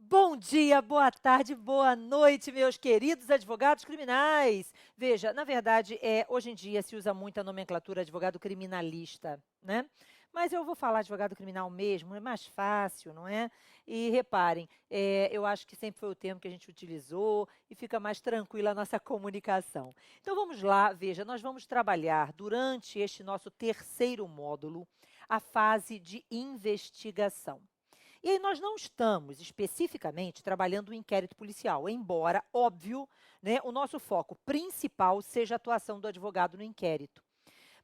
Bom dia, boa tarde, boa noite, meus queridos advogados criminais. Veja, na verdade, hoje em dia se usa muito a nomenclatura advogado criminalista, né? Mas eu vou falar advogado criminal mesmo, é mais fácil, não é? E reparem, eu acho que sempre foi o termo que a gente utilizou e fica mais tranquila a nossa comunicação. Então vamos lá, veja, nós vamos trabalhar durante este nosso terceiro módulo a fase de investigação. E aí nós não estamos especificamente trabalhando o inquérito policial, embora, óbvio, né, o nosso foco principal seja a atuação do advogado no inquérito.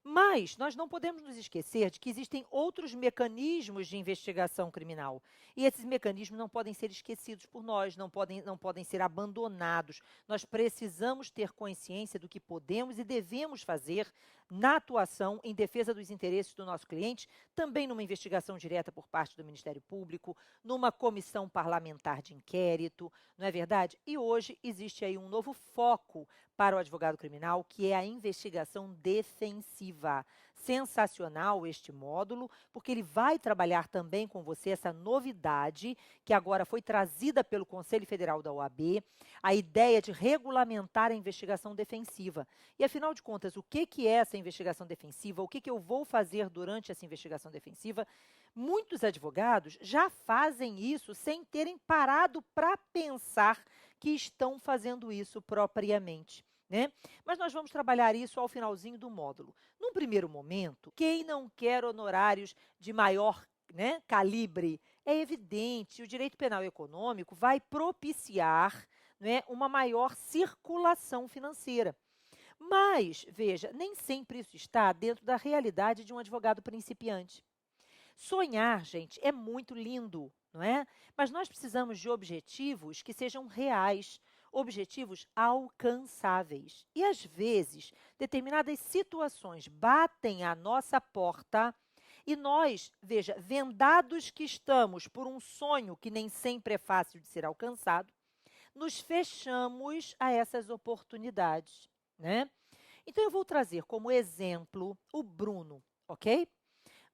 Mas nós não podemos nos esquecer de que existem outros mecanismos de investigação criminal. E esses mecanismos não podem ser esquecidos por nós, não podem ser abandonados. Nós precisamos ter consciência do que podemos e devemos fazer na atuação em defesa dos interesses do nosso cliente, também numa investigação direta por parte do Ministério Público, numa comissão parlamentar de inquérito, não é verdade? E hoje existe aí um novo foco para o advogado criminal, que é a investigação defensiva. Sensacional este módulo, porque ele vai trabalhar também com você essa novidade que agora foi trazida pelo Conselho Federal da OAB, a ideia de regulamentar a investigação defensiva. E, afinal de contas, o que é essa investigação defensiva? O que eu vou fazer durante essa investigação defensiva? Muitos advogados já fazem isso sem terem parado para pensar que estão fazendo isso propriamente. Né? Mas nós vamos trabalhar isso ao finalzinho do módulo. Num primeiro momento, quem não quer honorários de maior, né, calibre? É evidente, o direito penal e econômico vai propiciar, né, uma maior circulação financeira. Mas, veja, nem sempre isso está dentro da realidade de um advogado principiante. Sonhar, gente, é muito lindo, não é? Mas nós precisamos de objetivos que sejam reais, objetivos alcançáveis. E, às vezes, determinadas situações batem à nossa porta e nós, veja, vendados que estamos por um sonho que nem sempre é fácil de ser alcançado, nos fechamos a essas oportunidades, né? Então, eu vou trazer como exemplo o Bruno, ok?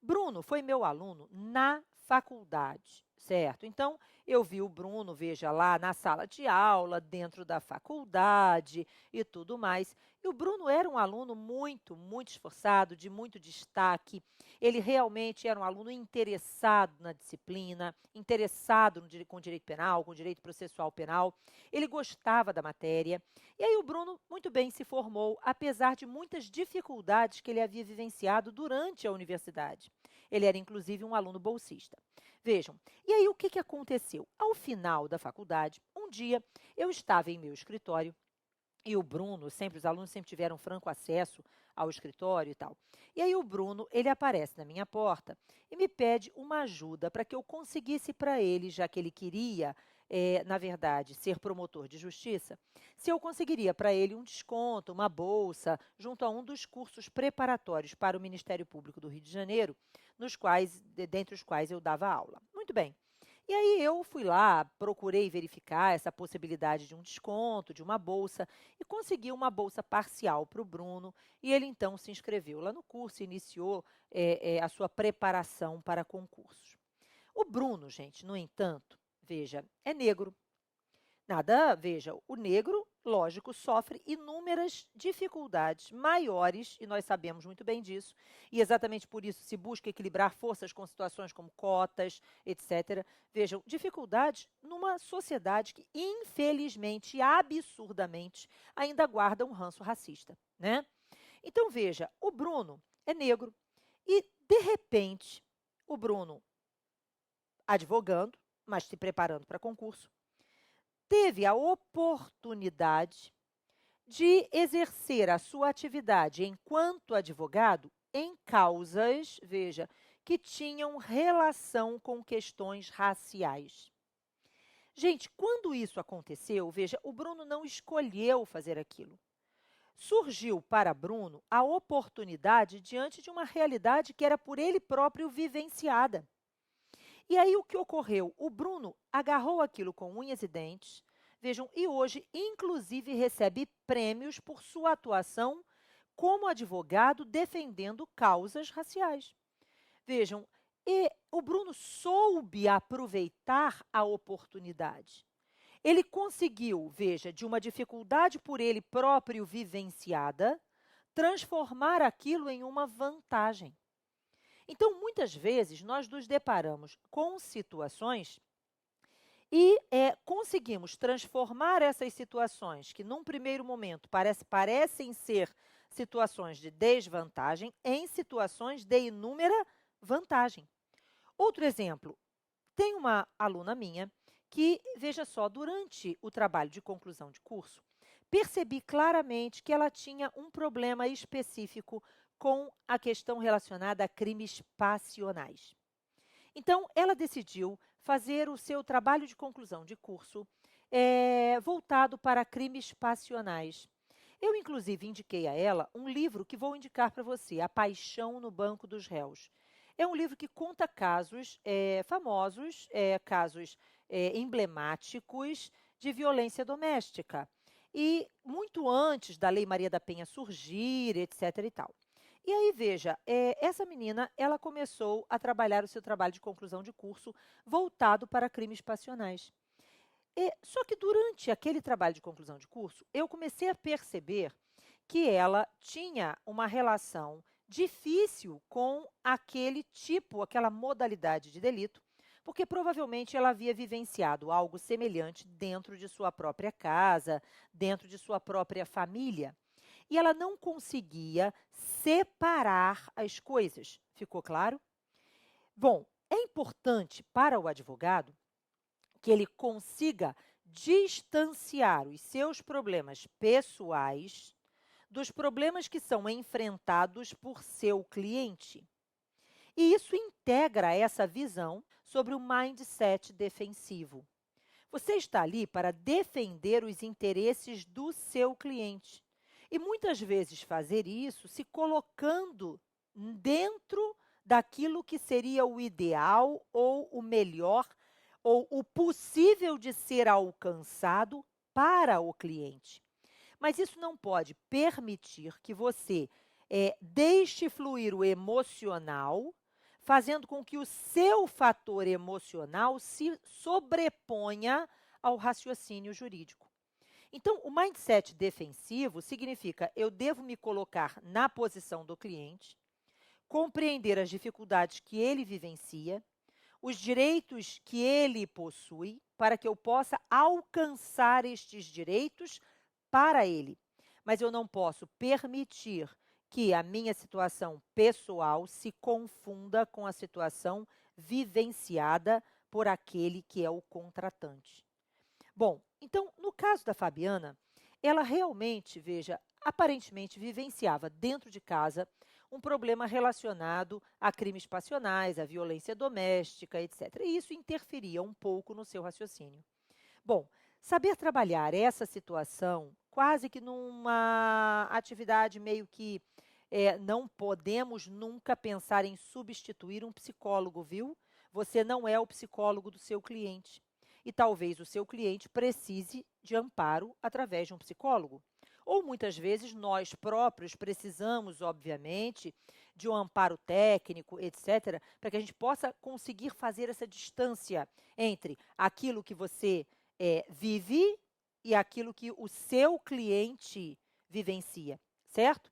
Bruno foi meu aluno na faculdade, certo? Então, eu vi o Bruno, veja lá, na sala de aula, dentro da faculdade e tudo mais. E o Bruno era um aluno muito esforçado, de muito destaque. Ele realmente era um aluno interessado na disciplina, interessado com direito penal, com direito processual penal. Ele gostava da matéria. E aí o Bruno, muito bem, se formou, apesar de muitas dificuldades que ele havia vivenciado durante a universidade. Ele era, inclusive, um aluno bolsista. Vejam, e aí o que aconteceu? Ao final da faculdade, um dia, eu estava em meu escritório e o Bruno, sempre, os alunos sempre tiveram franco acesso ao escritório e tal. E aí o Bruno, ele aparece na minha porta e me pede uma ajuda para que eu conseguisse para ele, já que ele queria, na verdade, ser promotor de justiça, se eu conseguiria para ele um desconto, uma bolsa, junto a um dos cursos preparatórios para o Ministério Público do Rio de Janeiro, dentre os quais eu dava aula. Muito bem. E aí eu fui lá, procurei verificar essa possibilidade de um desconto, de uma bolsa, e consegui uma bolsa parcial para o Bruno, e ele então se inscreveu lá no curso e iniciou a sua preparação para concursos. O Bruno, gente, no entanto, veja, é negro. Nada, veja, o negro, lógico, sofre inúmeras dificuldades maiores, e nós sabemos muito bem disso, e exatamente por isso se busca equilibrar forças com situações como cotas, etc. Vejam, dificuldades numa sociedade que, infelizmente e absurdamente, ainda guarda um ranço racista, né? Então, veja, o Bruno é negro e, de repente, o Bruno, advogando, mas se preparando para concurso, teve a oportunidade de exercer a sua atividade enquanto advogado em causas, veja, que tinham relação com questões raciais. Gente, quando isso aconteceu, veja, o Bruno não escolheu fazer aquilo. Surgiu para Bruno a oportunidade diante de uma realidade que era por ele próprio vivenciada. E aí o que ocorreu? O Bruno agarrou aquilo com unhas e dentes, vejam, e hoje, inclusive, recebe prêmios por sua atuação como advogado defendendo causas raciais. Vejam, E o Bruno soube aproveitar a oportunidade. Ele conseguiu, veja, de uma dificuldade por ele próprio vivenciada, transformar aquilo em uma vantagem. Então, muitas vezes, nós nos deparamos com situações e conseguimos transformar essas situações, que num primeiro momento parecem ser situações de desvantagem, em situações de inúmera vantagem. Outro exemplo, tem uma aluna minha que, veja só, durante o trabalho de conclusão de curso, percebi claramente que ela tinha um problema específico com a questão relacionada a crimes passionais. Então, ela decidiu fazer o seu trabalho de conclusão de curso voltado para crimes passionais. Eu, inclusive, indiquei a ela um livro que vou indicar para você, A Paixão no Banco dos Réus. É um livro que conta casos famosos, casos emblemáticos de violência doméstica. E muito antes da Lei Maria da Penha surgir, etc. e tal. E aí, veja, essa menina, ela começou a trabalhar o seu trabalho de conclusão de curso voltado para crimes passionais. Só que durante aquele trabalho de conclusão de curso, eu comecei a perceber que ela tinha uma relação difícil com aquele tipo, aquela modalidade de delito, porque provavelmente ela havia vivenciado algo semelhante dentro de sua própria casa, dentro de sua própria família. E ela não conseguia separar as coisas. Ficou claro? Bom, é importante para o advogado que ele consiga distanciar os seus problemas pessoais dos problemas que são enfrentados por seu cliente. E isso integra essa visão sobre o mindset defensivo. Você está ali para defender os interesses do seu cliente. E muitas vezes fazer isso se colocando dentro daquilo que seria o ideal ou o melhor ou o possível de ser alcançado para o cliente. Mas isso não pode permitir que você deixe fluir o emocional, fazendo com que o seu fator emocional se sobreponha ao raciocínio jurídico. Então, o mindset defensivo significa eu devo me colocar na posição do cliente, compreender as dificuldades que ele vivencia, os direitos que ele possui, para que eu possa alcançar estes direitos para ele. Mas eu não posso permitir que a minha situação pessoal se confunda com a situação vivenciada por aquele que é o contratante. Bom, então, no caso da Fabiana, ela realmente, veja, aparentemente vivenciava dentro de casa um problema relacionado a crimes passionais, a violência doméstica, etc. E isso interferia um pouco no seu raciocínio. Bom, saber trabalhar essa situação quase que numa atividade meio que não podemos nunca pensar em substituir um psicólogo, viu? Você não é o psicólogo do seu cliente. E talvez o seu cliente precise de amparo através de um psicólogo. Ou muitas vezes nós próprios precisamos, obviamente, de um amparo técnico, etc., para que a gente possa conseguir fazer essa distância entre aquilo que você vive e aquilo que o seu cliente vivencia, certo?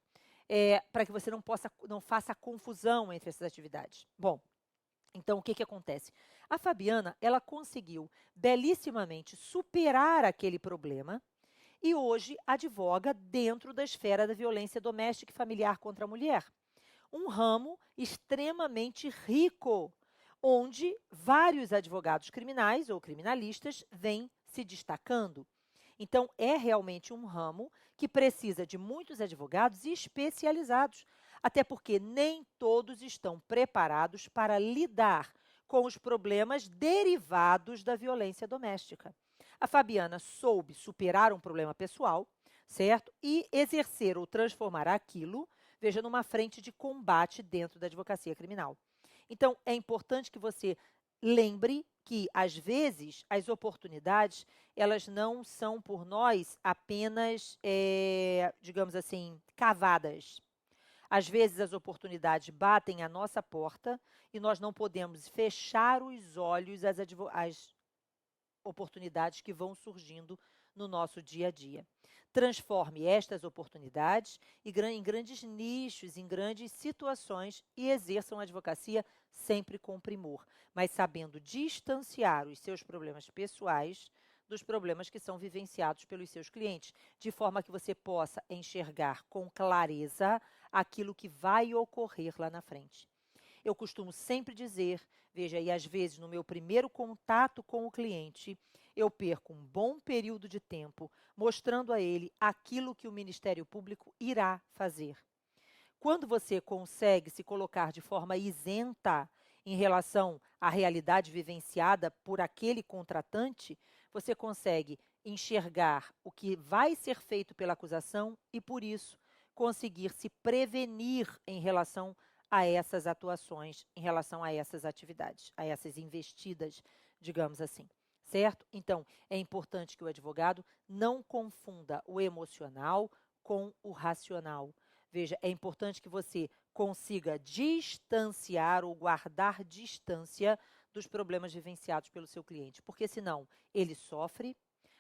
Para que você não faça confusão entre essas atividades. Bom, então, o que acontece? A Fabiana, ela conseguiu belíssimamente superar aquele problema e hoje advoga dentro da esfera da violência doméstica e familiar contra a mulher. Um ramo extremamente rico, onde vários advogados criminais ou criminalistas vêm se destacando. Então, é realmente um ramo que precisa de muitos advogados especializados, até porque nem todos estão preparados para lidar com os problemas derivados da violência doméstica. A Fabiana soube superar um problema pessoal, certo? E exercer ou transformar aquilo, veja, numa frente de combate dentro da advocacia criminal. Então, é importante que você lembre que, às vezes, as oportunidades, elas não são por nós apenas, digamos assim, cavadas. Às vezes as oportunidades batem à nossa porta e nós não podemos fechar os olhos às oportunidades que vão surgindo no nosso dia a dia. Transforme estas oportunidades em grandes nichos, em grandes situações e exerçam a advocacia sempre com primor, mas sabendo distanciar os seus problemas pessoais dos problemas que são vivenciados pelos seus clientes, de forma que você possa enxergar com clareza aquilo que vai ocorrer lá na frente. Eu costumo sempre dizer, veja, e às vezes no meu primeiro contato com o cliente, eu perco um bom período de tempo mostrando a ele aquilo que o Ministério Público irá fazer. Quando você consegue se colocar de forma isenta em relação à realidade vivenciada por aquele contratante, você consegue enxergar o que vai ser feito pela acusação e, por isso, conseguir se prevenir em relação a essas atuações, em relação a essas atividades, a essas investidas, digamos assim. Certo? Então, é importante que o advogado não confunda o emocional com o racional. Veja, é importante que você consiga distanciar ou guardar distância dos problemas vivenciados pelo seu cliente, porque senão ele sofre,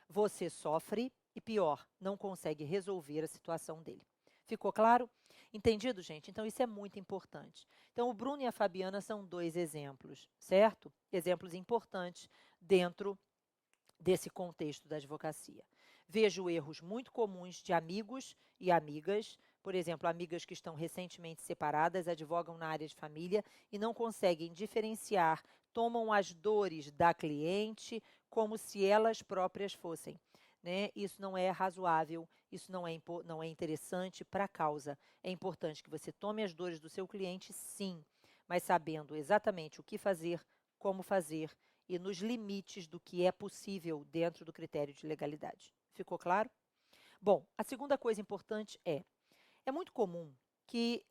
você sofre e pior, não consegue resolver a situação dele. Ficou claro? Entendido, gente? Então, isso é muito importante. Então, o Bruno e a Fabiana são 2 exemplos, certo? Exemplos importantes dentro desse contexto da advocacia. Vejo erros muito comuns de amigos e amigas, por exemplo, amigas que estão recentemente separadas, advogam na área de família e não conseguem diferenciar, tomam as dores da cliente como se elas próprias fossem. Né? Isso não é razoável, isso não é interessante para a causa. É importante que você tome as dores do seu cliente, sim, mas sabendo exatamente o que fazer, como fazer e nos limites do que é possível dentro do critério de legalidade. Ficou claro? Bom, a segunda coisa importante é muito comum que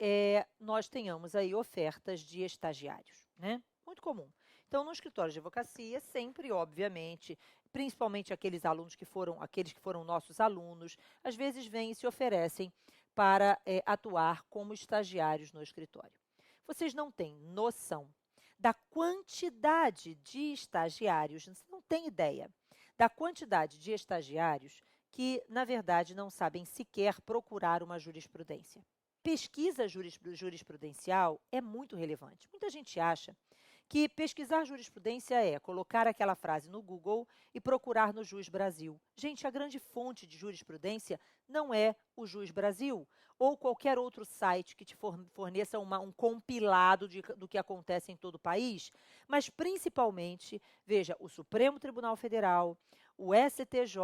nós tenhamos aí ofertas de estagiários, né? Muito comum. Então, no escritório de advocacia, sempre, obviamente, principalmente aqueles que foram nossos alunos, às vezes vêm e se oferecem para atuar como estagiários no escritório. Vocês não têm noção da quantidade de estagiários, você não tem ideia da quantidade de estagiários que, na verdade, não sabem sequer procurar uma jurisprudência. Pesquisa jurisprudencial é muito relevante. Muita gente acha que pesquisar jurisprudência é colocar aquela frase no Google e procurar no Juiz Brasil. Gente, a grande fonte de jurisprudência não é o Juiz Brasil ou qualquer outro site que te forneça um compilado do que acontece em todo o país, mas principalmente, veja, o Supremo Tribunal Federal, o STJ,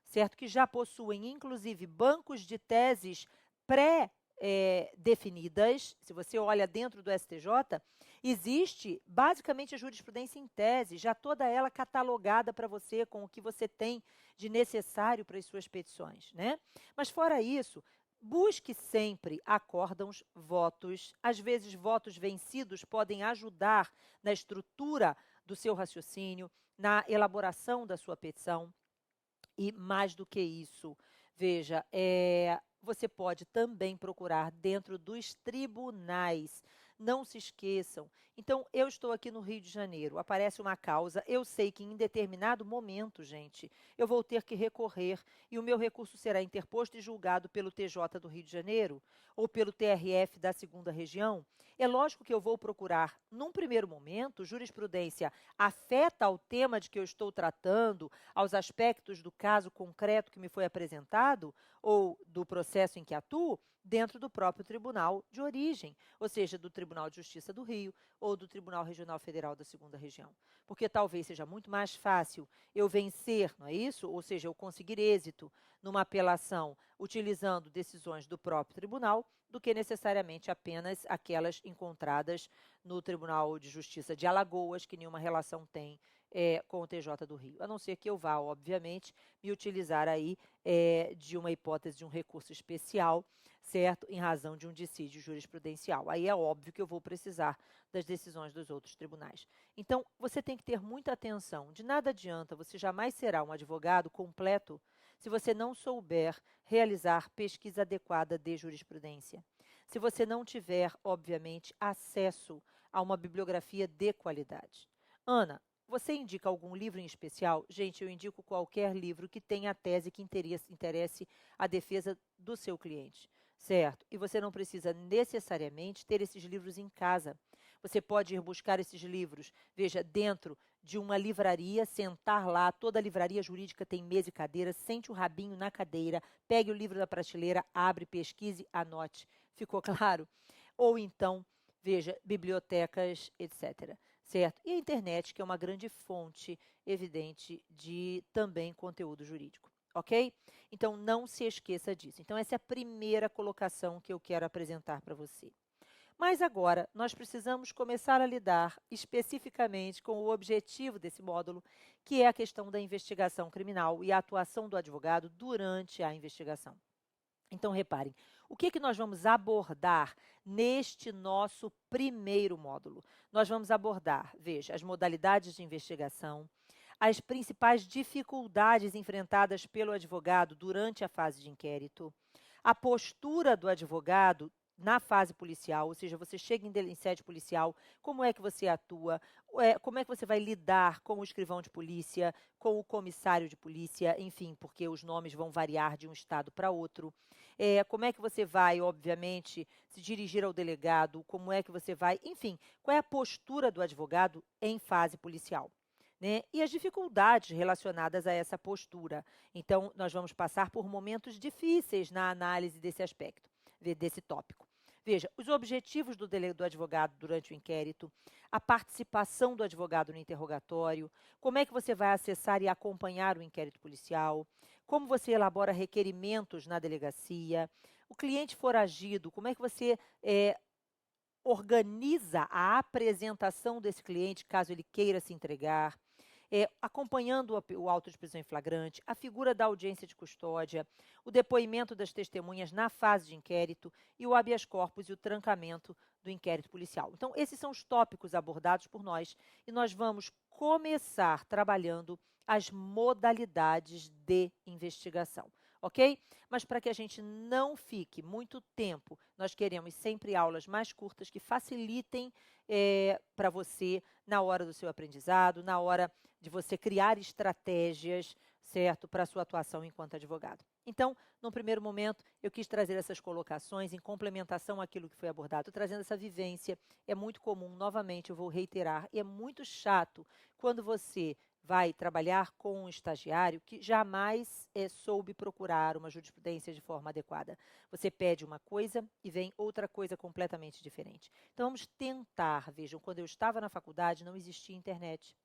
certo, que já possuem, inclusive, bancos de teses pré-definidas. Se você olha dentro do STJ, existe basicamente a jurisprudência em tese, já toda ela catalogada para você com o que você tem de necessário para as suas petições, né? Mas fora isso, busque sempre acórdãos, votos. Às vezes, votos vencidos podem ajudar na estrutura do seu raciocínio, na elaboração da sua petição. E mais do que isso, veja, você pode também procurar dentro dos tribunais. Não se esqueçam. Então, eu estou aqui no Rio de Janeiro, aparece uma causa, eu sei que em determinado momento, gente, eu vou ter que recorrer e o meu recurso será interposto e julgado pelo TJ do Rio de Janeiro ou pelo TRF da 2ª Região. É lógico que eu vou procurar, num primeiro momento, jurisprudência afeta ao tema de que eu estou tratando, aos aspectos do caso concreto que me foi apresentado ou do processo em que atuo, dentro do próprio tribunal de origem, ou seja, do Tribunal de Justiça do Rio ou do Tribunal Regional Federal da 2ª Região. Porque talvez seja muito mais fácil eu vencer, não é isso? Ou seja, eu conseguir êxito numa apelação utilizando decisões do próprio tribunal, do que necessariamente apenas aquelas encontradas no Tribunal de Justiça de Alagoas, que nenhuma relação tem com o TJ do Rio. A não ser que eu vá, obviamente, me utilizar aí de uma hipótese de um recurso especial, certo? Em razão de um dissídio jurisprudencial. Aí é óbvio que eu vou precisar das decisões dos outros tribunais. Então, você tem que ter muita atenção. De nada adianta, você jamais será um advogado completo se você não souber realizar pesquisa adequada de jurisprudência. se você não tiver, obviamente, acesso a uma bibliografia de qualidade. Ana, você indica algum livro em especial? Gente, eu indico qualquer livro que tenha a tese que interesse a defesa do seu cliente, certo? E você não precisa necessariamente ter esses livros em casa. Você pode ir buscar esses livros, veja, dentro de uma livraria, sentar lá, toda livraria jurídica tem mesa e cadeira, sente o rabinho na cadeira, pegue o livro da prateleira, abre, pesquise, anote. Ficou claro? Ou então, veja, bibliotecas, etc. Certo? E a internet, que é uma grande fonte, evidente, de também conteúdo jurídico. Ok? Então, não se esqueça disso. Então, essa é a primeira colocação que eu quero apresentar para você. Mas agora, nós precisamos começar a lidar especificamente com o objetivo desse módulo, que é a questão da investigação criminal e a atuação do advogado durante a investigação. Então, reparem, o que nós vamos abordar neste nosso primeiro módulo? Nós vamos abordar, veja, as modalidades de investigação, as principais dificuldades enfrentadas pelo advogado durante a fase de inquérito, a postura do advogado na fase policial, ou seja, você chega em sede policial, como é que você atua, como é que você vai lidar com o escrivão de polícia, com o comissário de polícia, enfim, porque os nomes vão variar de um estado para outro. Como é que você vai, obviamente, se dirigir ao delegado, como é que você vai, enfim, qual é a postura do advogado em fase policial. Né? E as dificuldades relacionadas a essa postura. Então, nós vamos passar por momentos difíceis na análise desse aspecto, desse tópico. Veja, os objetivos do advogado durante o inquérito, a participação do advogado no interrogatório, como é que você vai acessar e acompanhar o inquérito policial, como você elabora requerimentos na delegacia, o cliente foragido, como é que você organiza a apresentação desse cliente, caso ele queira se entregar, acompanhando o auto de prisão em flagrante, a figura da audiência de custódia, o depoimento das testemunhas na fase de inquérito e o habeas corpus e o trancamento do inquérito policial. Então, esses são os tópicos abordados por nós e nós vamos começar trabalhando as modalidades de investigação. Ok? Mas para que a gente não fique muito tempo, nós queremos sempre aulas mais curtas que facilitem para você na hora do seu aprendizado, na hora de você criar estratégias, certo, para a sua atuação enquanto advogado. Então, no primeiro momento, eu quis trazer essas colocações em complementação àquilo que foi abordado, trazendo essa vivência. É muito comum, novamente, eu vou reiterar, e é muito chato quando você vai trabalhar com um estagiário que jamais soube procurar uma jurisprudência de forma adequada. Você pede uma coisa e vem outra coisa completamente diferente. Então, vamos tentar, vejam, quando eu estava na faculdade não existia internet.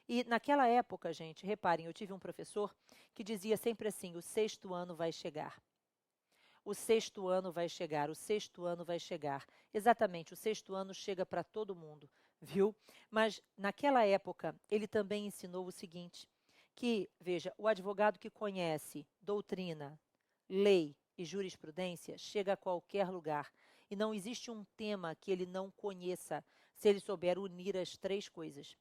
E naquela época, gente, reparem, eu tive um professor que dizia sempre assim, o sexto ano vai chegar. O sexto ano vai chegar, o sexto ano vai chegar. Exatamente, o sexto ano chega para todo mundo, viu? Mas naquela época, ele também ensinou o seguinte, que, veja, o advogado que conhece doutrina, lei e jurisprudência chega a qualquer lugar. E não existe um tema que ele não conheça, se ele souber unir as três coisas.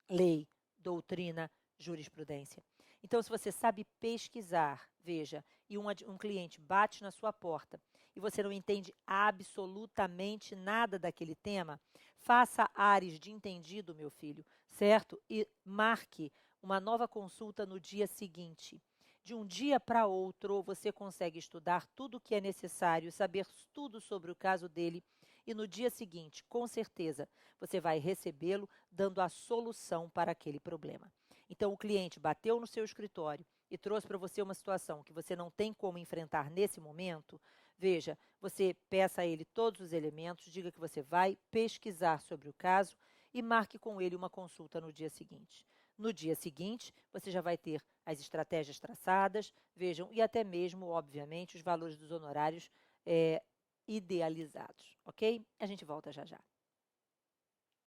Lei, doutrina, jurisprudência. Então, se você sabe pesquisar, veja, e um cliente bate na sua porta e você não entende absolutamente nada daquele tema, faça ares de entendido, meu filho, certo? E marque uma nova consulta no dia seguinte. De um dia para outro, você consegue estudar tudo o que é necessário, saber tudo sobre o caso dele e no dia seguinte, com certeza, você vai recebê-lo dando a solução para aquele problema. Então, o cliente bateu no seu escritório e trouxe para você uma situação que você não tem como enfrentar nesse momento, veja, você peça a ele todos os elementos, diga que você vai pesquisar sobre o caso e marque com ele uma consulta no dia seguinte. No dia seguinte, você já vai ter as estratégias traçadas, vejam, e até mesmo, obviamente, os valores dos honorários idealizados, ok? A gente volta já já.